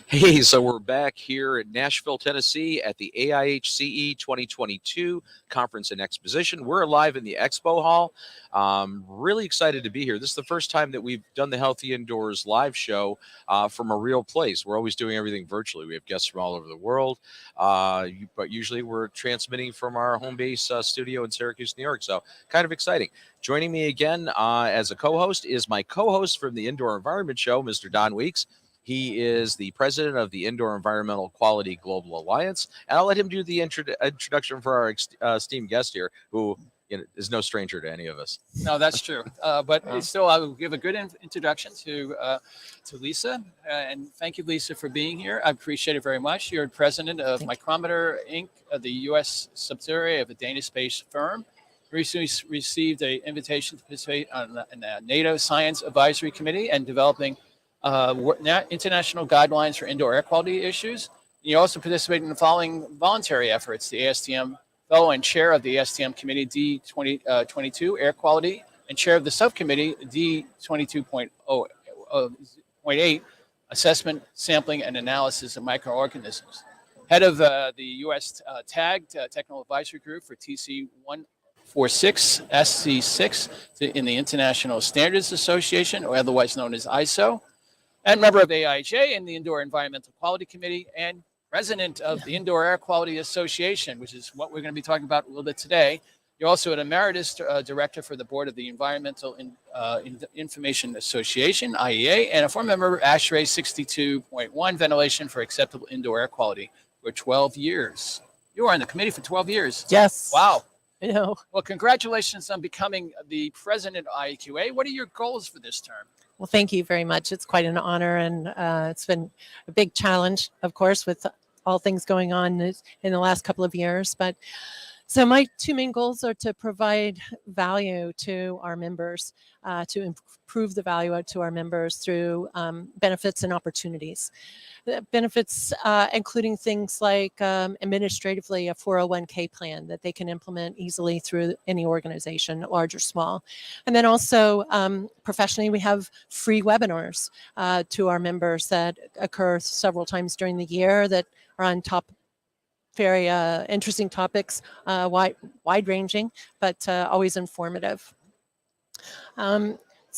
Hey, so we're back here in Nashville, Tennessee at the AIHCE 2022 Conference and Exposition. We're live in the Expo Hall. Really excited to be here. This is the first time that we've done the Healthy Indoors live show from a real place. We're always doing everything virtually. We have guests from all over the world, but usually we're transmitting from our home base studio in Syracuse, New York. So kind of exciting. Joining me again as a co-host is my co-host from the Indoor Environment Show, Mr. Don Weeks. He is the president of the Indoor Environmental Quality Global Alliance. And I'll let him do the introduction for our esteemed guest here, who is no stranger to any of us. No, that's true. But still, I will give a good introduction to Lisa. And thank you, Lisa, for being here. I appreciate it very much. You're president of Micrometer Inc., the U.S. subsidiary of a Danish-based firm. Recently received an invitation to participate on the NATO Science Advisory Committee and developing international guidelines for indoor air quality issues. You also participate in the following voluntary efforts: the ASTM Fellow and Chair of the ASTM Committee D2022 Air Quality, and Chair of the Subcommittee D22.8 Assessment, Sampling, and Analysis of Microorganisms. Head of the U.S. TAG Technical Advisory Group for TC 146 SC6 in the International Standards Association, or otherwise known as ISO. And member of AIJ and the Indoor Environmental Quality Committee, and president of the Indoor Air Quality Association, which is what we're going to be talking about a little bit today. You're also an emeritus director for the board of the Environmental Information Association, IEA, and a former member of ASHRAE 62.1 Ventilation for Acceptable Indoor Air Quality for 12 years. You were on the committee for 12 years. Yes. Wow. I know. Well, congratulations on becoming the president of IAQA. What are your goals for this term? Well, thank you very much. It's quite an honor, and it's been a big challenge, of course, with all things going on in the last couple of years. But so my two main goals are to provide value to our members, to improve the value to our members through benefits and opportunities. The benefits including things like administratively a 401k plan that they can implement easily through any organization, large or small. And then also professionally, we have free webinars to our members that occur several times during the year that are on very interesting topics, wide-ranging, but always informative.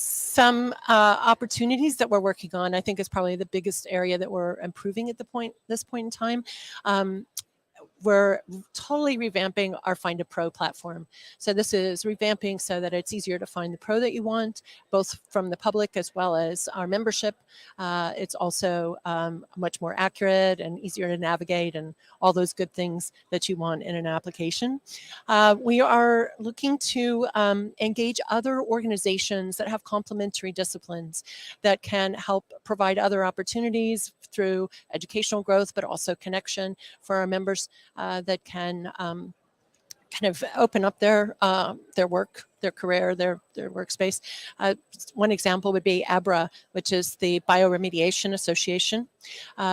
Some opportunities that we're working on, I think, is probably the biggest area that we're improving at this point in time. We're totally revamping our Find a Pro platform. So this is revamping so that it's easier to find the pro that you want, both from the public as well as our membership. It's also much more accurate and easier to navigate and all those good things that you want in an application. We are looking to engage other organizations that have complementary disciplines that can help provide other opportunities through educational growth, but also connection for our members that can kind of open up their work, their career, their workspace. One example would be ABRA, which is the Bioremediation Association.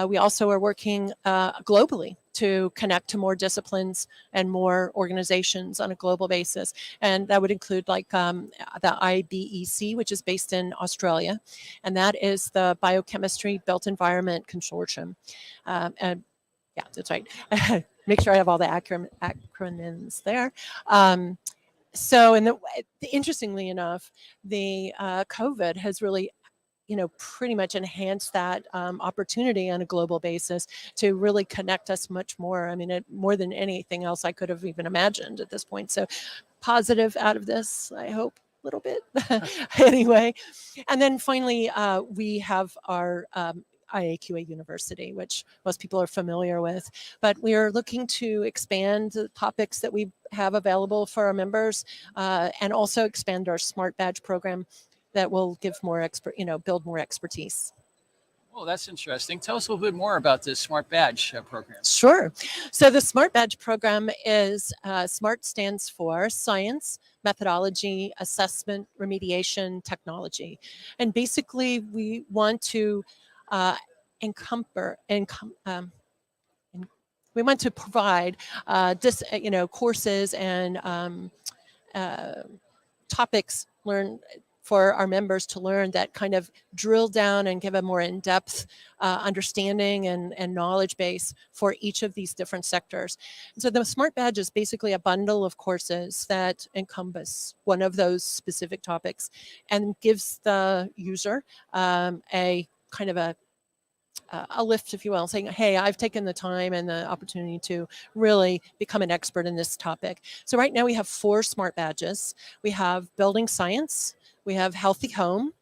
We also are working globally to connect to more disciplines and more organizations on a global basis. And that would include like the IBEC, which is based in Australia. And that is the Biochemistry Built Environment Consortium. And yeah, that's right. Make sure I have all the acronyms there. So, interestingly enough, the COVID has really, pretty much enhanced that opportunity on a global basis to really connect us much more. I mean, more than anything else I could have even imagined at this point. So, positive out of this, I hope. Little bit anyway. And then finally, we have our IAQA University, which most people are familiar with, but we are looking to expand the topics that we have available for our members and also expand our Smart Badge program that will give more build more expertise. Well, that's interesting. Tell us a little bit more about this Smart Badge program. Sure. So the Smart Badge program is, SMART stands for Science, Methodology, Assessment, Remediation, Technology. And basically we want to we want to provide courses and topics learn for our members to learn that kind of drill down and give a more in-depth understanding and knowledge base for each of these different sectors. And so the Smart Badge is basically a bundle of courses that encompass one of those specific topics and gives the user a kind of a lift, if you will, saying, hey, I've taken the time and the opportunity to really become an expert in this topic. So right now we have 4 Smart Badges. We have Building Science, we have Healthy Home,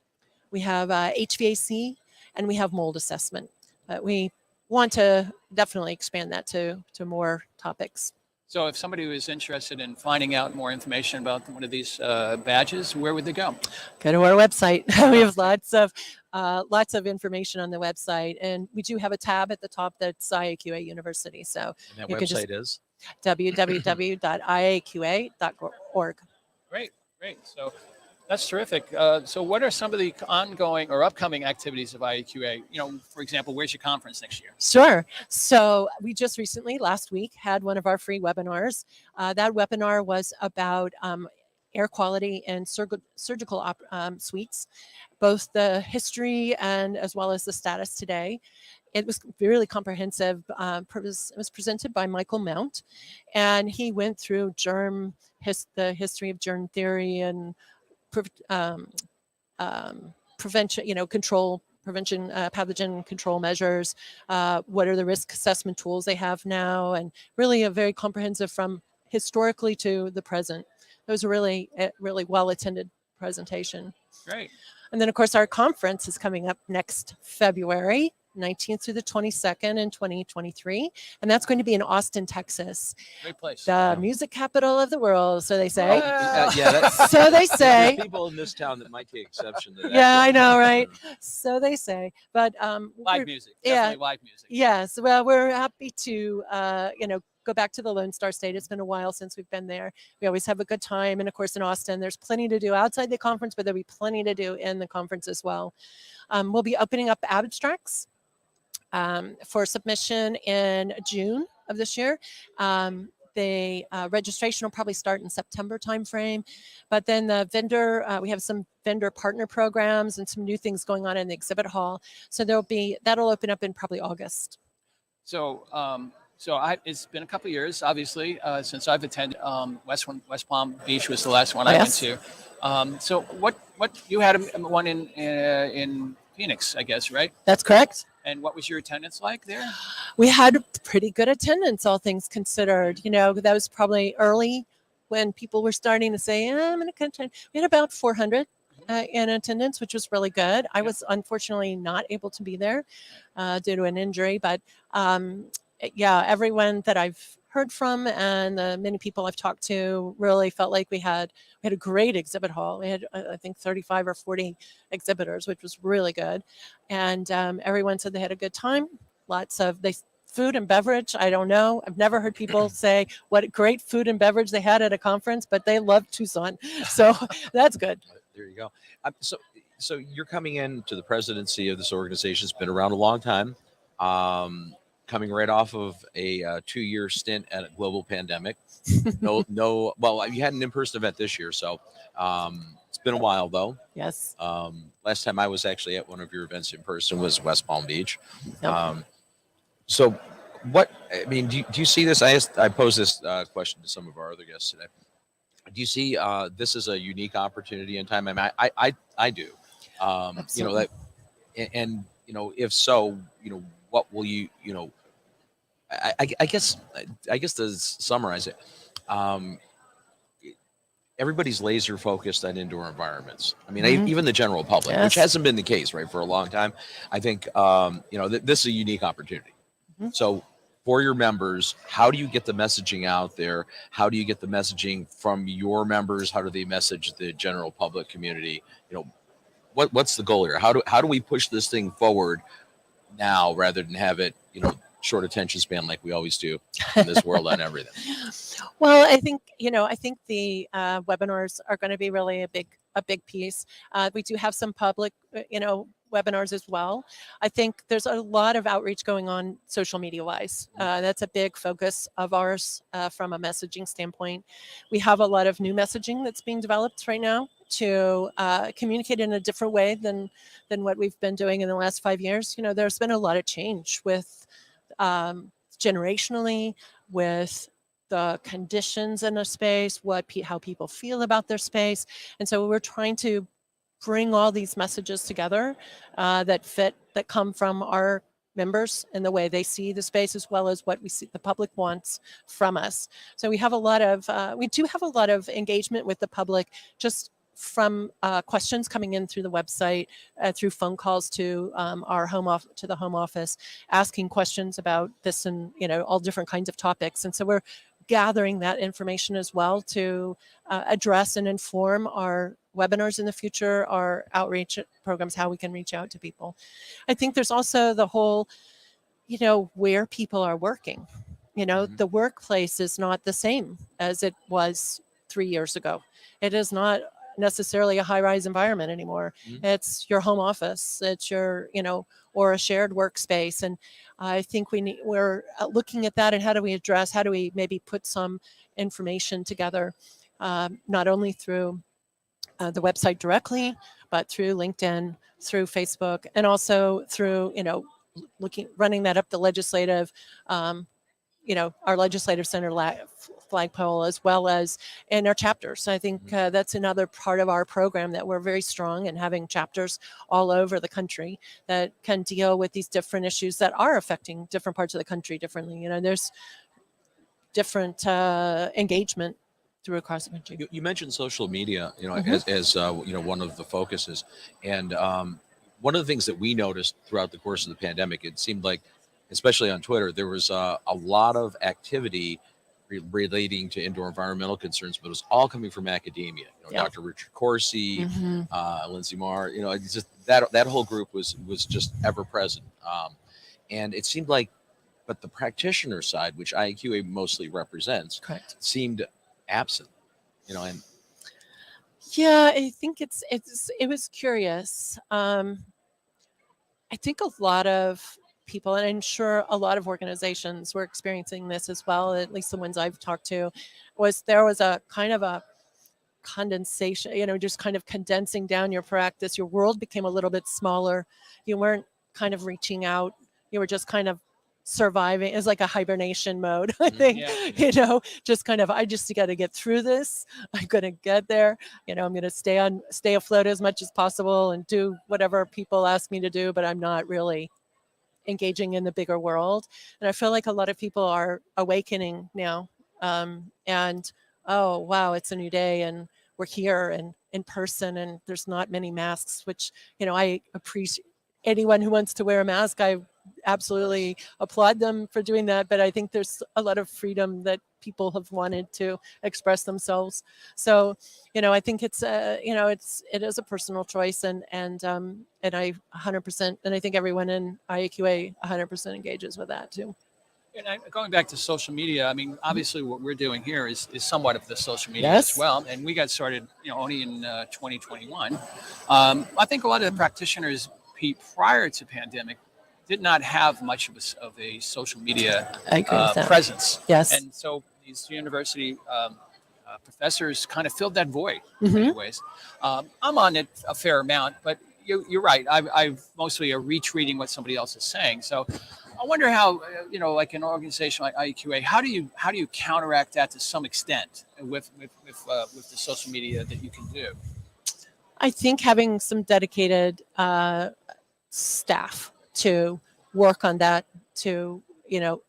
we have HVAC, and we have Mold Assessment. We want to definitely expand that to more topics. So if somebody was interested in finding out more information about one of these badges, where would they go? Go to our website. We have lots of information on the website, and we do have a tab at the top that's IAQA University. So And that you can just website is? www.iaqa.org. Great. So that's terrific. So what are some of the ongoing or upcoming activities of IAQA? For example, where's your conference next year? Sure. So we just recently, last week, had one of our free webinars. That webinar was about air quality in surgical suites, both the history and as well as the status today. It was really comprehensive. It was presented by Michael Mount, and he went through the history of germ theory and prevention, pathogen control measures. What are the risk assessment tools they have now, and really a very comprehensive from historically to the present. It was a really well attended presentation. Great. And then of course our conference is coming up next February 19th through the 22nd in 2023. And that's going to be in Austin, Texas. Great place. The music capital of the world, so they say. So they say. People in this town that might take exception to that. Yeah, I know, right? So they say. But live music. Definitely live music. Yes. Well, we're happy to go back to the Lone Star State. It's been a while since we've been there. We always have a good time. And of course, in Austin, there's plenty to do outside the conference, but there'll be plenty to do in the conference as well. We'll be opening up abstracts for submission in June of this year. The registration will probably start in September timeframe, but then the we have some vendor partner programs and some new things going on in the exhibit hall. So that'll open up in probably August. So, it's been a couple of years, obviously, since I've attended. West Palm Beach was the last one I went to. So what you had one in Phoenix, I guess, right? That's correct. And what was your attendance like there? We had pretty good attendance, all things considered. That was probably early when people were starting to say, I'm going to attend. We had about 400 in attendance, which was really good. I was unfortunately not able to be there due to an injury, but everyone that I've heard from and the many people I've talked to really felt like we had a great exhibit hall. We had, I think, 35 or 40 exhibitors, which was really good. And everyone said they had a good time. Food and beverage, I don't know. I've never heard people say what great food and beverage they had at a conference, but they loved Tucson. So that's good. There you go. So you're coming into the presidency of this organization. It's been around a long time. Coming right off of a 2-year stint at a global pandemic. Well, you had an in-person event this year, so it's been a while though. Yes. Last time I was actually at one of your events in person was West Palm Beach. Yep. So do you see this? I posed this question to some of our other guests today. Do you see this as a unique opportunity in time? I mean, I do. Absolutely. If so, what will you, I guess to summarize it, everybody's laser focused on indoor environments. I mean, even the general public, Yes. which hasn't been the case, right, for a long time. I think, this is a unique opportunity. So for your members, how do you get the messaging out there? How do you get the messaging from your members? How do they message the general public community? What's the goal here? How do we push this thing forward now rather than have it, short attention span like we always do in this world on everything? Well, I think the webinars are going to be really a big piece. We do have some public, webinars as well. I think there's a lot of outreach going on social media wise. That's a big focus of ours from a messaging standpoint. We have a lot of new messaging that's being developed right now to communicate in a different way than what we've been doing in the last 5 years. You know, there's been a lot of change with generationally, with the conditions in a space, how people feel about their space. And so we're trying to bring all these messages together that come from our members and the way they see the space, as well as what we see the public wants from us. So we do have a lot of engagement with the public, just from questions coming in through the website, through phone calls to the home office, asking questions about this and, you know, all different kinds of topics. And so we're gathering that information as well to address and inform our webinars in the future, our outreach programs, how we can reach out to people. I think there's also the whole, you know, where people are working. You know, the workplace is not the same as it was 3 years ago. It is not necessarily a high-rise environment anymore. It's your home office, it's your, you know, or a shared workspace. And I think we're looking at that, and how do we maybe put some information together, not only through the website directly, but through LinkedIn, through Facebook, and also through, you know, running that up the legislative, you know, our legislative center flagpole, as well as in our chapters. I think that's another part of our program, that we're very strong in having chapters all over the country that can deal with these different issues that are affecting different parts of the country differently. You know, there's different engagement through across the country. You mentioned social media, you know, as you know, one of the focuses, and one of the things that we noticed throughout the course of the pandemic, it seemed like, especially on Twitter, there was a lot of activity relating to indoor environmental concerns, but it was all coming from academia. You know, Dr. Richard Corsi, Lindsay Marr, you know, it's just that whole group was just ever present. And it seemed like, but the practitioner side, which IAQA mostly represents, Correct. seemed absent, you know. And yeah, I think it was curious. I think a lot of people, and I'm sure a lot of organizations were experiencing this as well, at least the ones I've talked to, there was a kind of a condensation, you know, just kind of condensing down your practice. Your world became a little bit smaller. You weren't kind of reaching out. You were just kind of surviving. It's like a hibernation mode, I think. You know, just kind of, I just got to get through this. I'm going to get there. You know, I'm going to stay afloat as much as possible and do whatever people ask me to do, but I'm not really engaging in the bigger world. And I feel like a lot of people are awakening now. And, oh, wow, it's a new day, and we're here and in person, and there's not many masks, which, you know, I appreciate anyone who wants to wear a mask. I absolutely applaud them for doing that. But I think there's a lot of freedom that people have wanted to express themselves. So, you know, I think it's, you know, it is a personal choice, and I 100%, and I think everyone in IAQA 100% engages with that too. And going back to social media, I mean, obviously what we're doing here is somewhat of the social media as well. And we got started, you know, only in 2021. I think a lot of the practitioners, Pete, prior to pandemic, did not have much of a social media presence. Yes. And so these university professors kind of filled that void in many ways. I'm on it a fair amount, but you're right. I've mostly retweeting what somebody else is saying. So I wonder how, you know, like an organization like IAQA, how do you counteract that to some extent with the social media that you can do? I think having some dedicated staff to work on that, to, you know,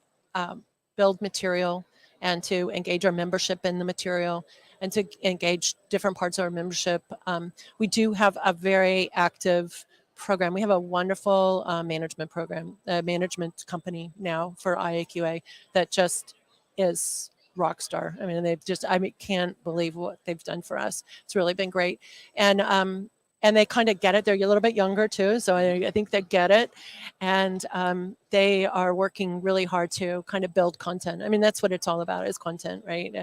build material and to engage our membership in the material and to engage different parts of our membership. We do have a very active program. We have a wonderful management program, management company now for IAQA that just is rock star. I mean, I can't believe what they've done for us. It's really been great. And they kind of get it. They're a little bit younger too, so I think they get it. And they are working really hard to kind of build content. I mean, that's what it's all about, is content, right?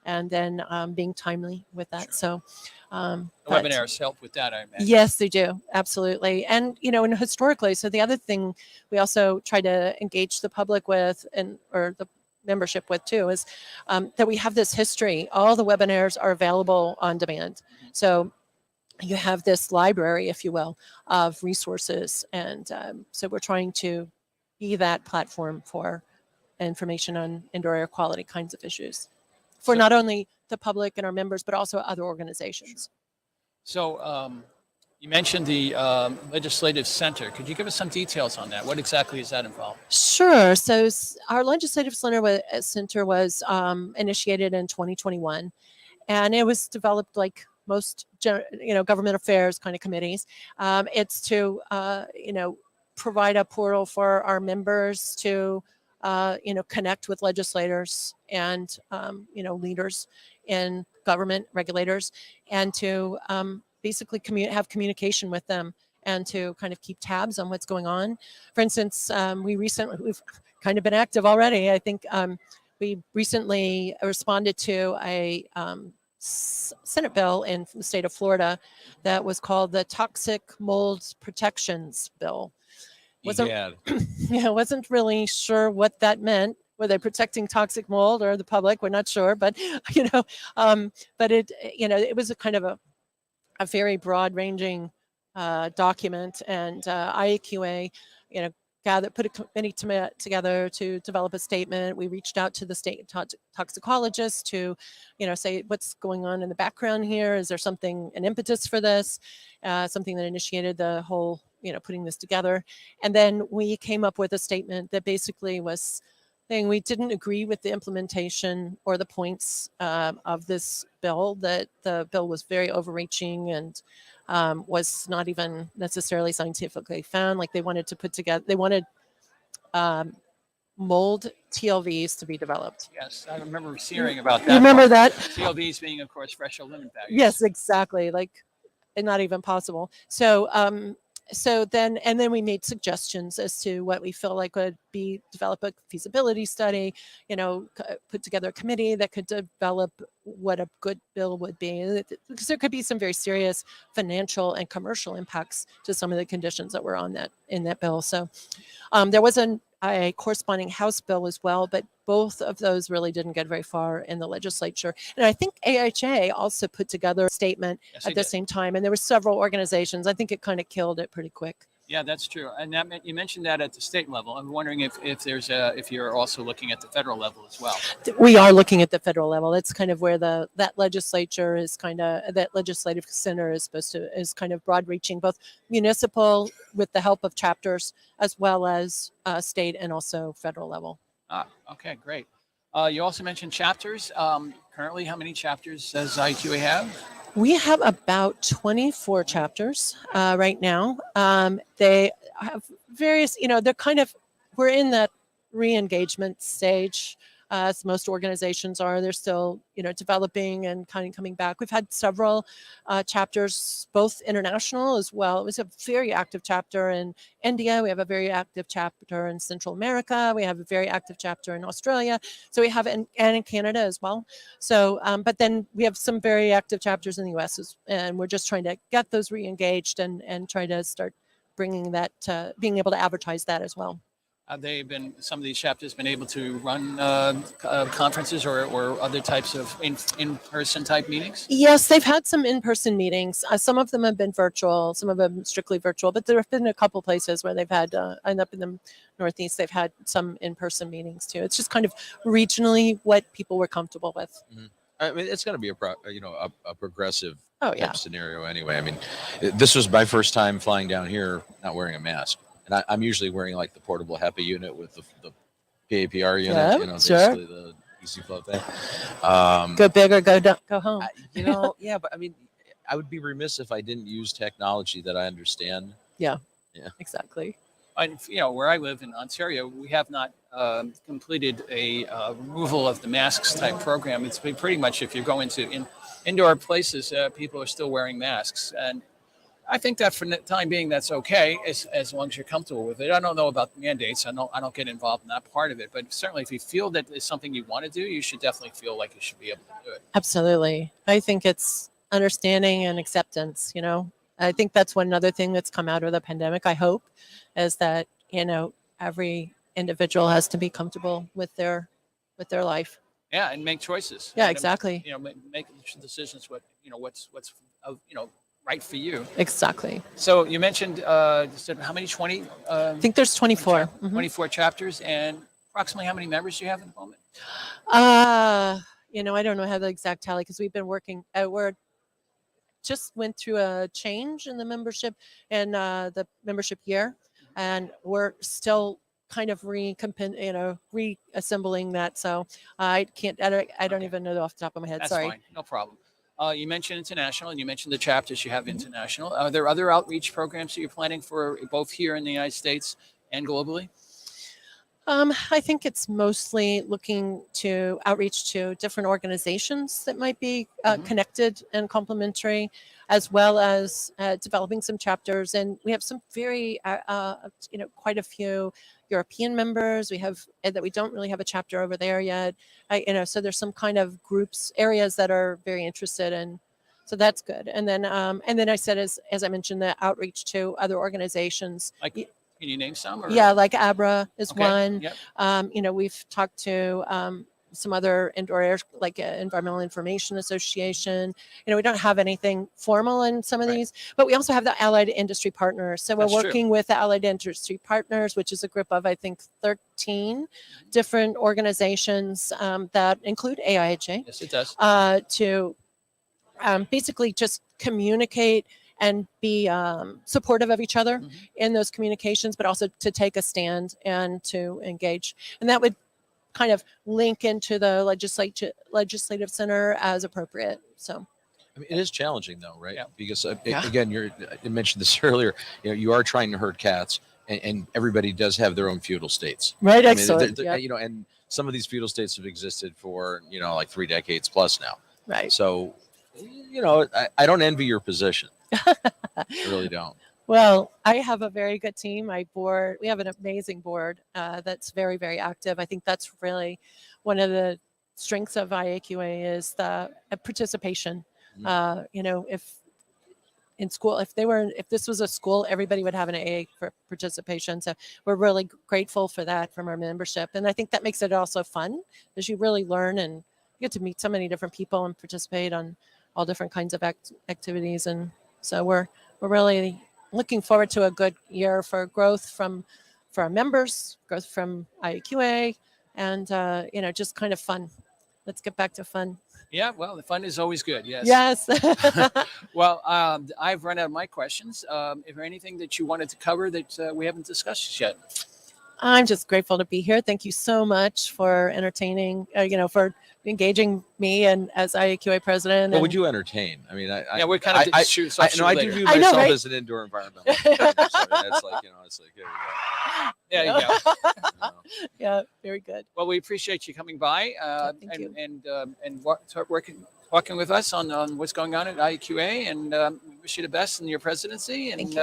and then being timely with that. Sure. So, The but- webinars help with that, I imagine. Yes, they do. Absolutely. And, and historically, so the other thing we also try to engage the public with or the membership with too is that we have this history. All the webinars are available on demand. So you have this library, if you will, of resources. And so we're trying to be that platform for information on indoor air quality kinds of issues for So- not only the public and our members, but also other organizations. So you mentioned the legislative center. Could you give us some details on that? What exactly is that involved? Sure. So our legislative center was initiated in 2021, and it was developed like most government affairs kind of committees. It's to provide a portal for our members to connect with legislators and leaders in government, regulators, and to basically have communication with them and to kind of keep tabs on what's going on. For instance, we've kind of been active already. I think we recently responded to a Senate bill in the state of Florida that was called the Toxic Mold Protections Bill. Wasn't wasn't really sure what that meant. Were they protecting toxic mold or the public? We're not sure, but but it was a kind of a very broad-ranging document, and IAQA, put a committee together to develop a statement. We reached out to the state toxicologists to, say what's going on in the background here. Is there an impetus for this? Something that initiated the whole, putting this together. And then we came up with a statement that basically was saying we didn't agree with the implementation or the points of this bill, that the bill was very overreaching and was not even necessarily scientifically found. Like they wanted mold TLVs to be developed. Yes, I remember hearing about that. You remember that? TLVs being, of course, threshold limit values. Yes, exactly. Like, not even possible. So, then we made suggestions as to what we feel like would be develop a feasibility study, put together a committee that could develop what a good bill would be, because there could be some very serious financial and commercial impacts to some of the conditions that were in that bill. So there was a corresponding House bill as well, but both of those really didn't get very far in the legislature. And I think AHA also put together a statement at the same time, and there were several organizations. I think it kind of killed it pretty quick. Yeah, that's true. And you mentioned that at the state level. I'm wondering if you're also looking at the federal level as well. We are looking at the federal level. It's kind of where that legislature is that legislative center is kind of broad reaching, both municipal with the help of chapters, as well as state and also federal level. Okay, great. You also mentioned chapters. Currently, how many chapters does IQA have? We have about 24 chapters right now. They have various, we're in that re-engagement stage, as most organizations are. They're still, developing and kind of coming back. We've had several chapters, both international as well. It was a very active chapter in India. We have a very active chapter in Central America. We have a very active chapter in Australia. So we have, and in Canada as well. So, but then we have some very active chapters in the US, and we're just trying to get those re-engaged and try to start bringing that, being able to advertise that as well. Have some of these chapters been able to run conferences or other types of in-person type meetings? Yes, they've had some in-person meetings. Some of them have been virtual, some of them strictly virtual, but there have been a couple places where they've had, and up in the Northeast, they've had some in-person meetings too. It's just kind of regionally what people were comfortable with. Mm-hmm. I mean, it's going to be a progressive type scenario anyway. I mean, this was my first time flying down here not wearing a mask. And I'm usually wearing like the portable HEPA unit with the PAPR unit, basically the easy flow thing. Go big or go home. Yeah, but I mean, I would be remiss if I didn't use technology that I understand. Yeah, exactly. And, where I live in Ontario, we have not completed a removal of the masks type program. It's been pretty much, if you're going to indoor places, people are still wearing masks. And I think that for the time being, that's okay as long as you're comfortable with it. I don't know about mandates. I don't get involved in that part of it. But certainly, if you feel that it's something you want to do, you should definitely feel like you should be able to do it. Absolutely. I think it's understanding and acceptance, I think that's one other thing that's come out of the pandemic, I hope, is that, every individual has to be comfortable with their life. Yeah, and make choices. Yeah, And, exactly. make decisions. What's right for you. Exactly. So you mentioned you said how many 20? I think there's 24. Mhm. 24 chapters, and approximately how many members do you have at the moment? I don't know how the exact tally because we've been working. We're just went through a change in the membership and the membership year, and we're still kind of reassembling that. So I can't. I don't Okay. even know off the top of my head. That's Sorry. fine, no problem. You mentioned international, and you mentioned the chapters you have international. Are there other outreach programs that you're planning for both here in the United States and globally? I think it's mostly looking to outreach to different organizations that might be Mhm. connected and complementary, as well as developing some chapters. And we have some quite a few European members. We have that we don't really have a chapter over there yet. So there's some kind of groups, areas that are very interested in. So that's good. And then I said, as I mentioned, the outreach to other organizations. Like, can you name some? Or? Yeah, like ABRA is Okay. one. Yep. We've talked to some other indoor air, like Environmental Information Association. We don't have anything formal in some of Right. these, but we also have the Allied Industry Partners. So we're That's true. working with the Allied Industry Partners, which is a group of, I think, 13 different organizations that include AIHA Yes, it does. to basically just communicate and be supportive of each other Mhm. in those communications, but also to take a stand and to engage. And that would kind of link into the legislative center as appropriate. So I mean, it is challenging though, right? Yeah. Because Yeah. again, you mentioned this earlier. You are trying to herd cats, and everybody does have their own feudal states. right, I mean, excellent. they're- Yep, and some of these feudal states have existed for like 3 decades plus now. right. So, I don't envy your position. I really don't. Well, I have a very good team. We have an amazing board that's very, very active. I think that's really one of the strengths of IAQA is the participation. If in school, if this was a school, everybody would have an AA for participation. So we're really grateful for that from our membership. And I think that makes it also fun as you really learn and you get to meet so many different people and participate on all different kinds of activities. And so we're really looking forward to a good year for growth for our members, growth from IAQA, and just kind of fun. Let's get back to fun. Yeah, well, the fun is always good. Yes. Yes. Well, I've run out of my questions. Is there anything that you wanted to cover that we haven't discussed yet? I'm just grateful to be here. Thank you so much for entertaining, for engaging me and as IAQA president. But and- would you entertain? I mean, Yeah, we're kind of I shoot. I do view I know, myself right? as an indoor environmental. manager, so it's like, here There you go. we go. Yeah, very good. Well, we appreciate you coming by thank you. and talking with us on what's going on at IAQA, and we wish you the best in your presidency, Thank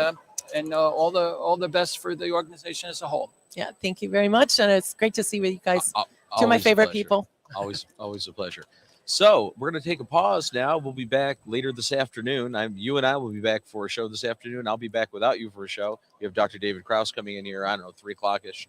and you. all the best for the organization as a whole. Yeah, thank you very much. And it's great to see you guys. Two of my Always a favorite pleasure. people. Always a pleasure. So we're going to take a pause now. We'll be back later this afternoon. You and I will be back for a show this afternoon. I'll be back without you for a show. We have Dr. David Krause coming in here. I don't know, 3:00ish.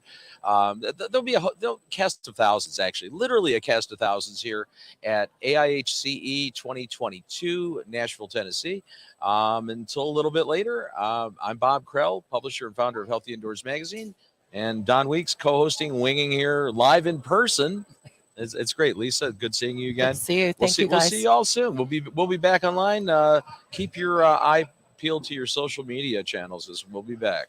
There'll be a cast of thousands, actually, literally a cast of thousands here at AIHCE 2022, Nashville, Tennessee. Until a little bit later, I'm Bob Krell, publisher and founder of Healthy Indoors Magazine, and Don Weeks co-hosting Winging here live in person. It's great, Lisa. Good seeing you again. Good to see you. Thank you, We'll guys. see you all soon. We'll be back online. Keep your eye peeled to your social media channels as we'll be back.